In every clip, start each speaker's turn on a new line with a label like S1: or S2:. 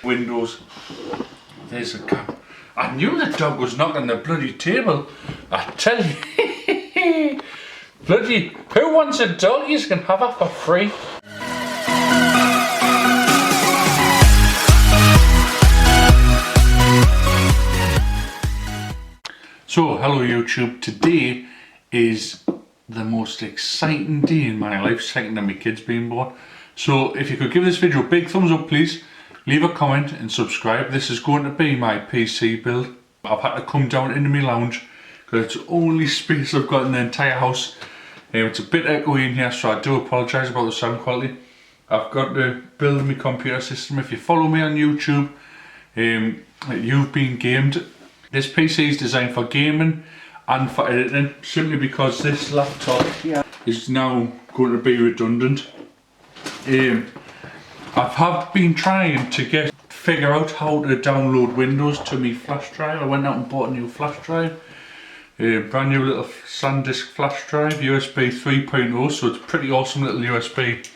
S1: Windows. There's a cat. I knew the dog was knocking the bloody table. I tell you. Bloody, who wants a dog? You can have her for free. So, hello YouTube. Today is the most exciting day in my life, second to my kids being born. So, if you could give this video a big thumbs up, please. Leave a comment and subscribe. This is going to be my PC build. I've had to come down into my lounge because it's the only space I've got in the entire house. It's a bit echoey in here, so I do apologise about the sound quality. I've got to build my computer system. If you follow me on YouTube, you've been gamed. This PC is designed for gaming and for editing, simply because this laptop is now going to be redundant. I have been trying to figure out how to download Windows to my flash drive. I went out and bought a new flash drive. Brand new little SanDisk flash drive, USB 3.0, so it's a pretty awesome little USB.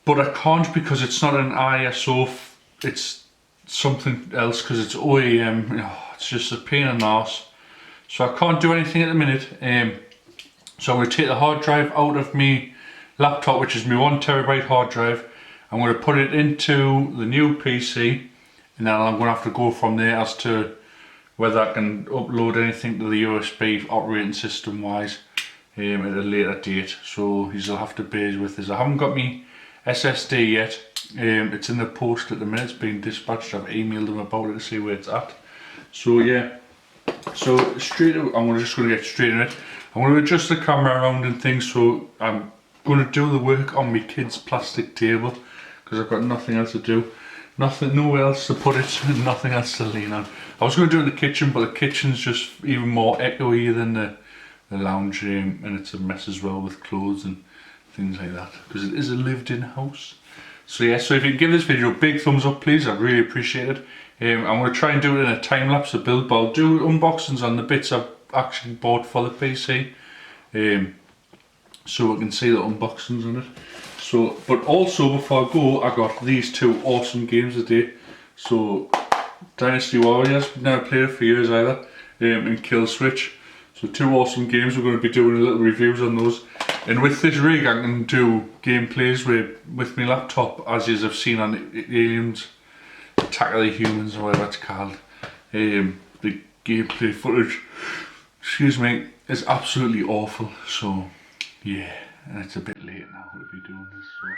S1: But I can't because it's not an ISO, it's something else because it's OEM. It's just a pain in the arse. So I can't do anything at the minute. So I'm going to take the hard drive out of my laptop, which is my 1TB hard drive. I'm going to put it into the new PC, and then I'm going to have to go from there as to whether I can upload anything to the USB operating system wise at a later date. So you'll have to bear with this. I haven't got my SSD yet. It's in the post at the minute. It's been dispatched. I've emailed them about it to see where it's at. So yeah, so I'm just going to get straight in it. I'm going to adjust the camera around and things, so I'm going to do the work on my kids' plastic table because I've got nothing else to do. Nowhere else to put it, and nothing else to lean on. I was going to do it in the kitchen, but the kitchen's just even more echoey than the lounge, and it's a mess as well with clothes and things like that, because it is a lived-in house. So yeah, so if you can give this video a big thumbs up, please, I'd really appreciate it. I'm going to try and do it in a time-lapse build, but I'll do unboxings on the bits I've actually bought for the PC, so we can see the unboxings on it. So, but also before I go, I got these two awesome games today. So, Dynasty Warriors, never played it for years either, and Kill Switch. So 2 awesome games. We're going to be doing a little reviews on those. And with this rig, I can do gameplays with my laptop, as you have seen on Aliens, Attack of the Humans, or whatever it's called. The gameplay footage, excuse me, is absolutely awful. So, yeah, and it's a bit late now to be doing this. So.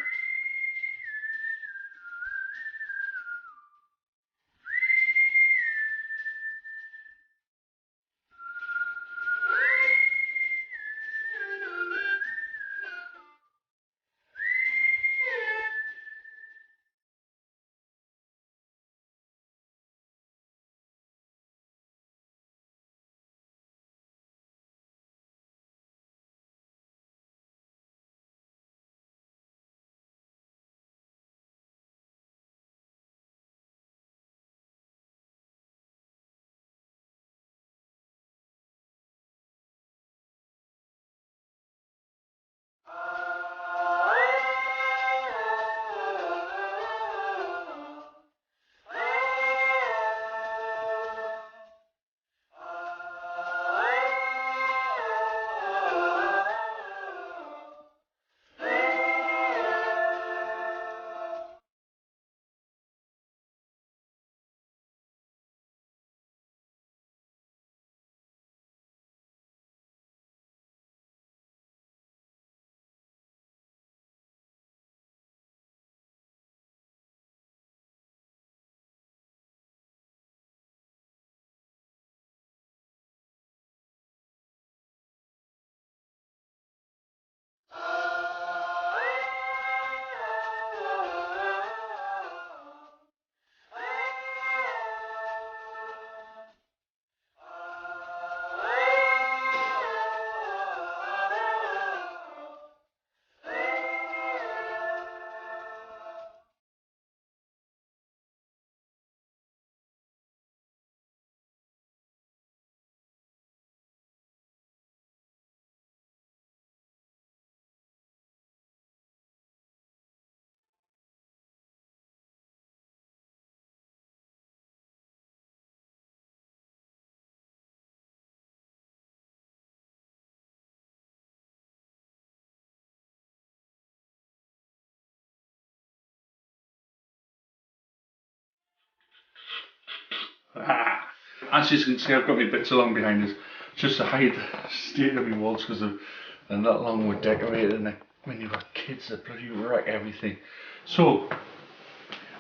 S1: As you can see, I've got my bits along behind us just to hide the state of my walls because they're not long with decorated, and when you've got kids they bloody wreck everything. So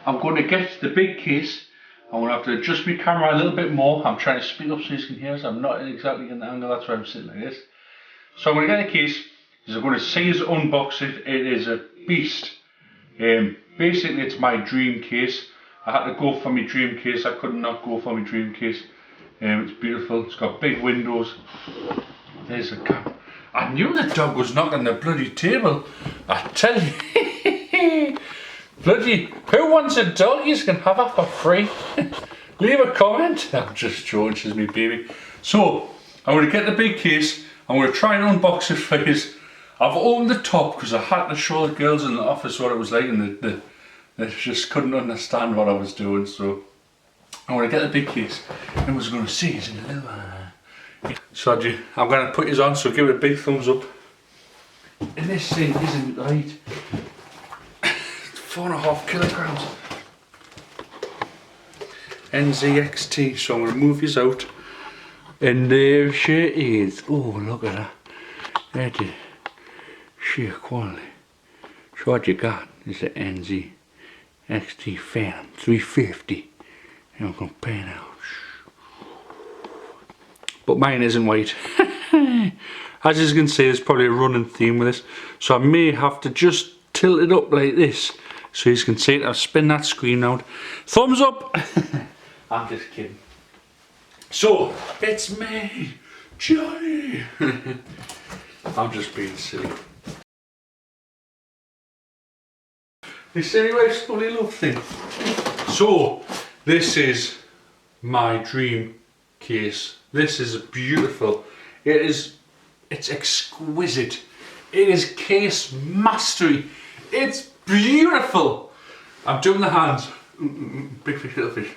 S1: I'm going to get the big case. I'm going to have to adjust my camera a little bit more. I'm trying to speak up so you can hear us. I'm not exactly in the angle, that's why I'm sitting like this. So I'm going to get the case, because I'm going to see us unbox it. It is a beast. Basically it's my dream case. I had to go for my dream case. I could not go for my dream case. It's beautiful. It's got big windows. There's a camera. I knew the dog was knocking the bloody table. I tell you. Bloody, who wants a dog? You can have her for free. Leave a comment. I'm just joking, she's my baby. So, I'm going to get the big case. I'm going to try and unbox it for you. I've opened the top because I had to show the girls in the office what it was like, and they just couldn't understand what I was doing. So, I'm going to get the big case and we're going to see it in a little while. So, I'm going to put this on, so give it a big thumbs up. And this thing isn't right. 4.5 kilograms. Nzxt, so I'm going to move this out. And there she is. Oh, look at that. That is sheer quality. So what you got is the Nzxt Phantom 350. And I'm going to pan out. But mine isn't white. As you can see, there's probably a running theme with this. So I may have to just tilt it up like this, so you can see it. I'll spin that screen out. Thumbs up! I'm just kidding. So, it's me, Johnny! I'm just being silly. This silly wife's lovely little thing. So, this is my dream case. This is beautiful. It's exquisite. It is case mastery. It's beautiful. I'm doing the hands. Big fish, little fish.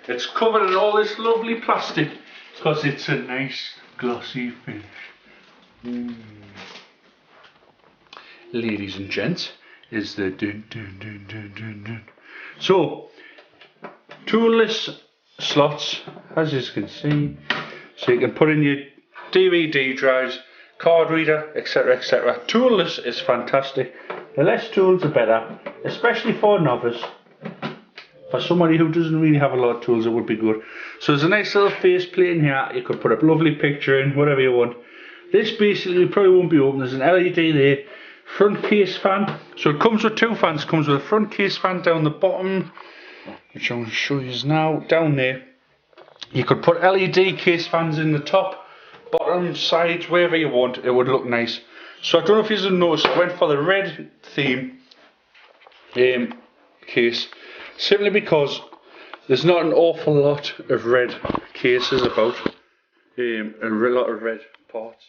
S1: It's covered in all this lovely plastic because it's a nice glossy finish. Ladies and gents, is the dun dun dun dun dun dun. So, toolless slots, as you can see, so you can put in your DVD drives, card reader, etc, etc. Toolless is fantastic. The less tools the better, especially for a novice. For somebody who doesn't really have a lot of tools, it would be good. So there's a nice little face plate in here. You could put a lovely picture in, whatever you want. This basically probably won't be open. There's an LED there. Front case fan. So it comes with two fans. It comes with a front case fan down the bottom, which I'm going to show you now. Down there. You could put LED case fans in the top, bottom, sides, wherever you want. It would look nice. So I don't know if you've noticed, I went for the red theme case. Simply because there's not an awful lot of red cases about, a lot of red parts.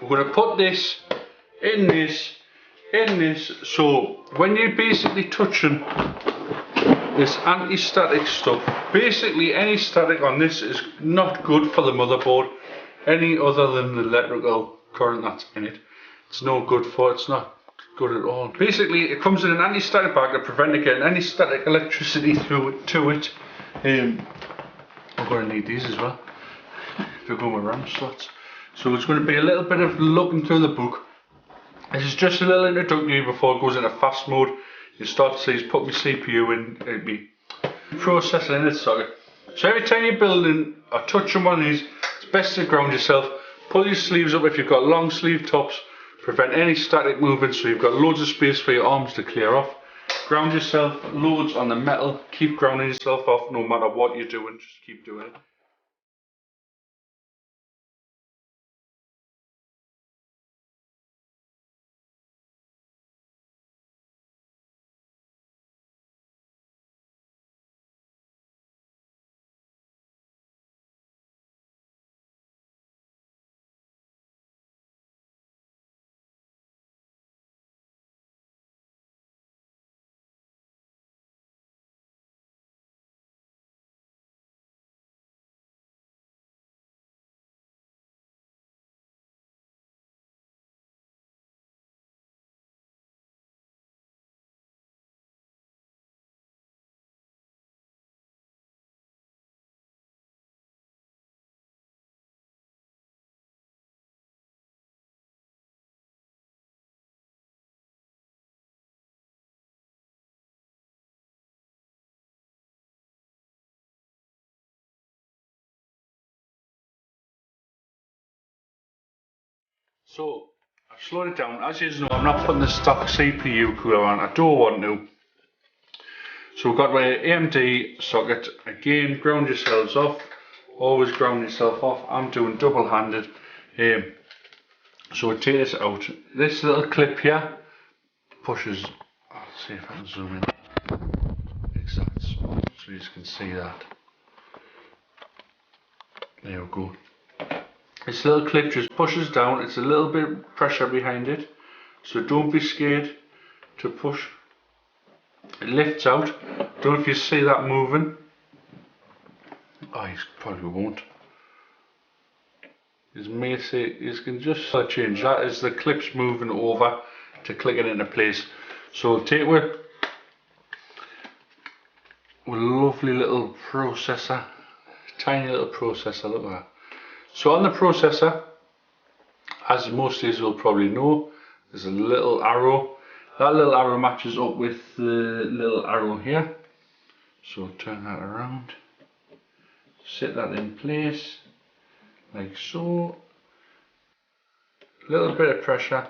S1: we're going to put this in this, so when you're basically touching this anti-static stuff, basically any static on this is not good for the motherboard, any other than the electrical current that's in it. It's no good for it, it's not good at all. Basically it comes in an anti-static bag to prevent it getting any static electricity through it to it. I'm going to need these as well to go with RAM slots. So it's going to be a little bit of looking through the book. This is just a little introductory before it goes into fast mode. You start to see he's put my CPU in, my processor in its socket. So every time you're building or touching one of these, it's best to ground yourself. Pull your sleeves up if you've got long sleeve tops. Prevent any static movement so you've got loads of space for your arms to clear off. Ground yourself loads on the metal. Keep grounding yourself off no matter what you're doing. Just keep doing it. So I've slowed it down. As you know, I'm not putting the stock CPU cooler on. I don't want to. So we've got my AMD socket. Again, ground yourselves off. Always ground yourself off. I'm doing double-handed. So we take this out. This little clip here pushes. I'll see if I can zoom in. Exact spot so you can see that. There we go. This little clip just pushes down. It's a little bit of pressure behind it, so don't be scared to push. It lifts out. Don't know if you see that moving. Oh, you probably won't. You can just change that as the clip's moving over to click it into place. So take with a lovely little processor, tiny little processor. Look at that. So on the processor, as most of you will probably know, there's a little arrow. That little arrow matches up with the little arrow here. So turn that around, set that in place, like so. A little bit of pressure,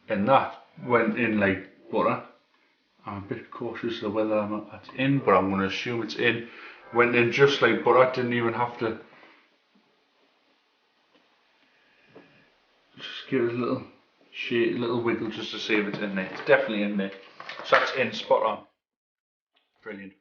S1: and that went in like butter. I'm a bit cautious of whether that's in, but I'm going to assume it's in. Went in just like butter, didn't even have to. Just give it a little shake, a little wiggle just to see if it's in there. It's definitely in there. So that's in, spot on. Brilliant.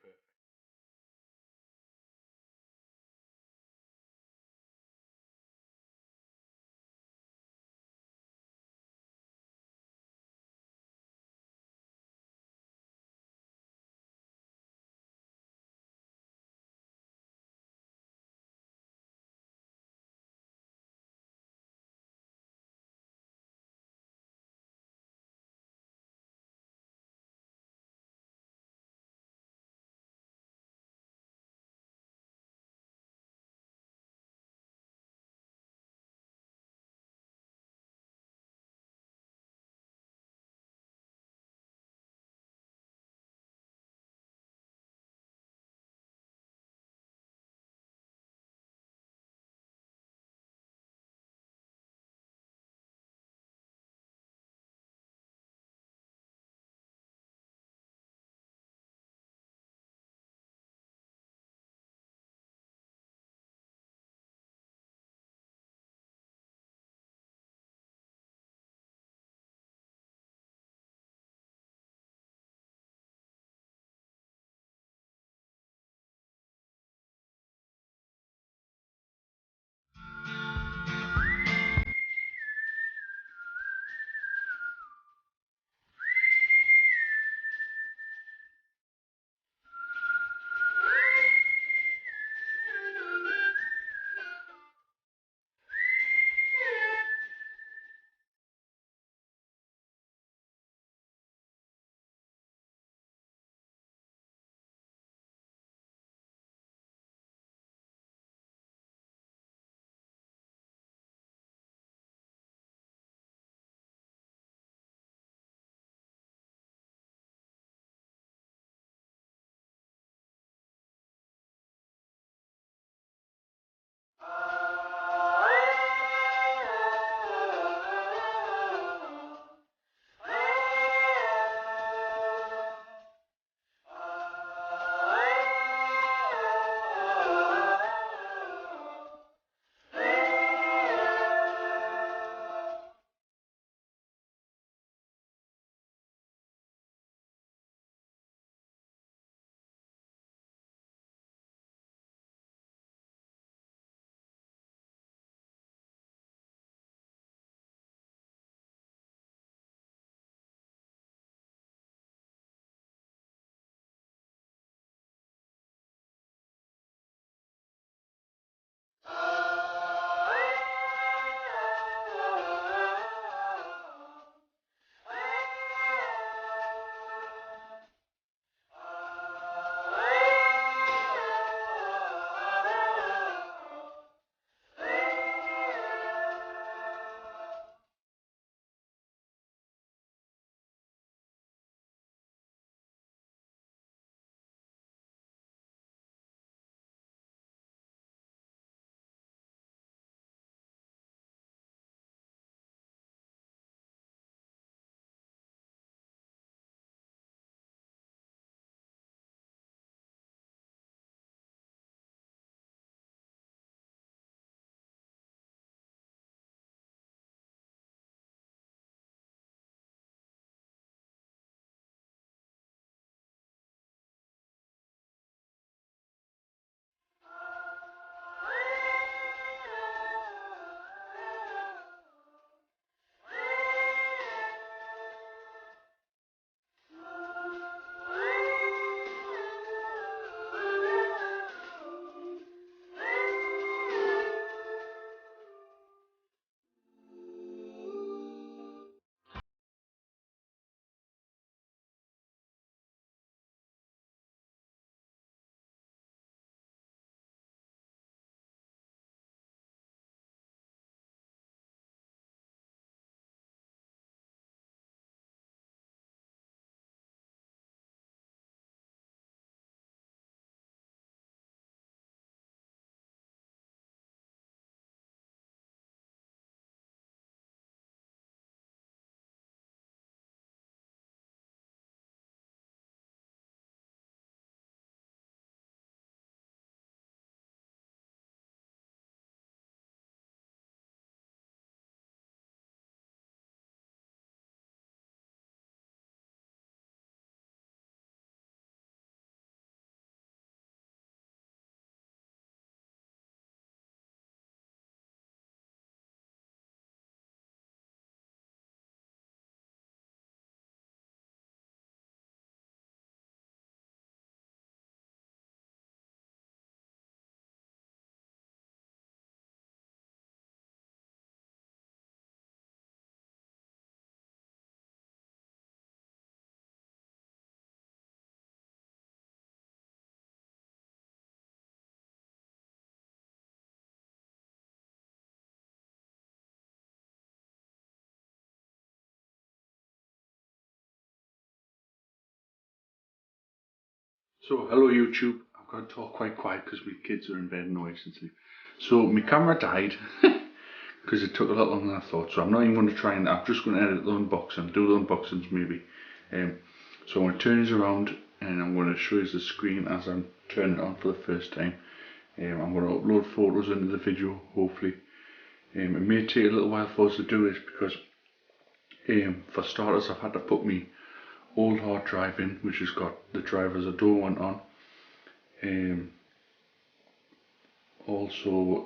S1: So hello YouTube, I've got to talk quite quiet because my kids are in bed and noise and sleep. So my camera died because it took a lot longer than I thought, so I'm not even going to try and, I'm just going to edit the unboxing, do the unboxings maybe. So I'm going to turn this around and I'm going to show you the screen as I'm turning it on for the first time. I'm going to upload photos into the video hopefully. It may take a little while for us to do this because for starters I've had to put my old hard drive in, which has got the drivers I don't want on. Also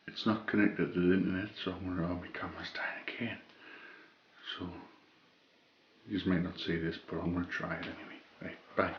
S1: it's not connected to the internet, so I'm going to, oh, my camera's dying again. So you might not see this, but I'm going to try it anyway. Right, bye.